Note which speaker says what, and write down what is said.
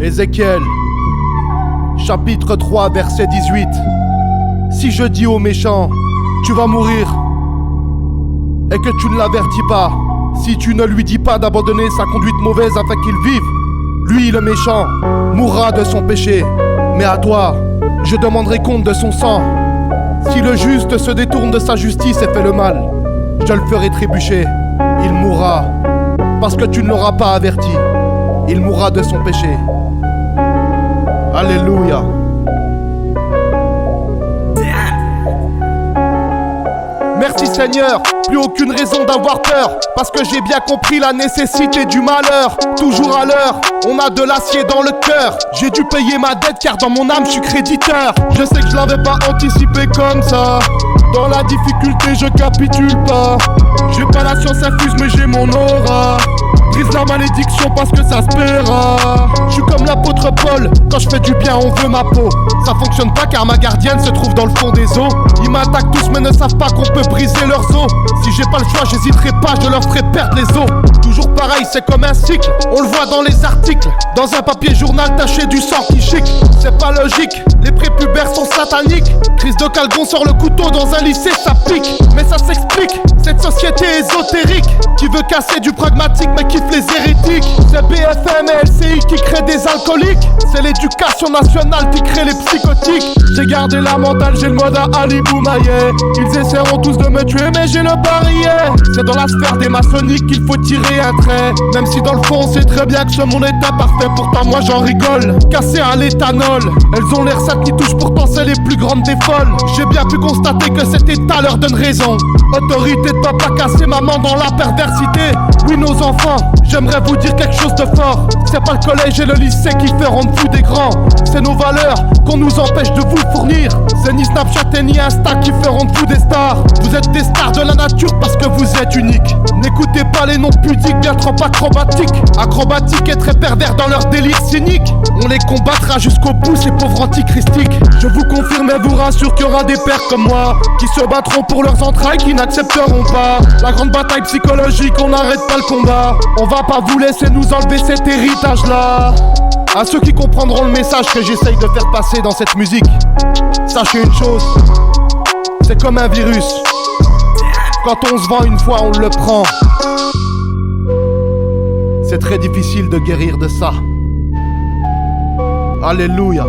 Speaker 1: Ézéchiel, chapitre 3, verset 18. Si je dis au méchant, tu vas mourir, et que tu ne l'avertis pas, si tu ne lui dis pas d'abandonner sa conduite mauvaise afin qu'il vive, lui, le méchant, mourra de son péché. Mais à toi, je demanderai compte de son sang. Si le juste se détourne de sa justice et fait le mal, je le ferai trébucher. Il mourra, parce que tu ne l'auras pas averti. Il mourra de son péché. Alléluia. Merci Seigneur, plus aucune raison d'avoir peur, parce que j'ai bien compris la nécessité du malheur. Toujours à l'heure, on a de l'acier dans le cœur. J'ai dû payer ma dette car dans mon âme je suis créditeur. Je sais que je l'avais pas anticipé comme ça. Dans la difficulté je capitule pas. J'ai pas la science infuse mais j'ai mon aura. Brise la malédiction parce que ça se paiera. Je suis comme l'apôtre Paul, quand je fais du bien on veut ma peau. Ça fonctionne pas car ma gardienne se trouve dans le fond des eaux. Ils m'attaquent tous mais ne savent pas qu'on peut briser leurs os. Si j'ai pas le choix j'hésiterai pas, je leur ferai perdre les os. Toujours pareil, c'est comme un cycle, on le voit dans les articles. Dans un papier journal taché du sang qui chic. C'est pas logique, les prépubères sont sataniques. Crise de calgon sort le couteau dans un lycée, ça pique. Mais ça s'explique, cette société ésotérique qui veut casser du pragmatique mais kiffe les hérétiques. C'est BFM et LCI qui créent des alcooliques. C'est l'éducation nationale qui crée les psychotiques. J'ai gardé la mentale, j'ai le mode à Ali Boumaillet. Ils essaieront tous de me tuer mais j'ai le barillet. C'est dans la sphère des maçonniques qu'il faut tirer un trait. Même si dans le fond on sait très bien que ce monde est imparfait, pourtant moi j'en rigole. Cassé à l'éthanol, elles ont l'air sales qui touchent, pourtant c'est les plus grandes des folles. J'ai bien pu constater que cet état leur donne raison. Autorité de papa casser maman dans la perversité. Oui nos enfants, j'aimerais vous dire quelque chose de fort. C'est pas le collège et le lycée qui feront de vous des grands. C'est nos valeurs qu'on nous empêche de vous fournir. C'est ni Snapchat et ni Insta qui feront de vous des stars. Vous êtes des stars de la nature parce que vous êtes uniques. N'écoutez pas les noms pudiques bien trop acrobatiques. Acrobatiques et très pervers dans leur délire cynique. On les combattra jusqu'au bout ces pauvres antichristiques. Je vous confirme et vous rassure qu'il y aura des pères comme moi qui se battront pour leurs entrailles, qui n'accepteront pas la grande bataille psychologique, on n'arrête pas le combat. On va pas vous laisser nous enlever cet héritage là. À ceux qui comprendront le message que j'essaye de faire passer dans cette musique, sachez une chose, c'est comme un virus. Quand on se vend une fois, on le prend. C'est très difficile de guérir de ça. Alléluia.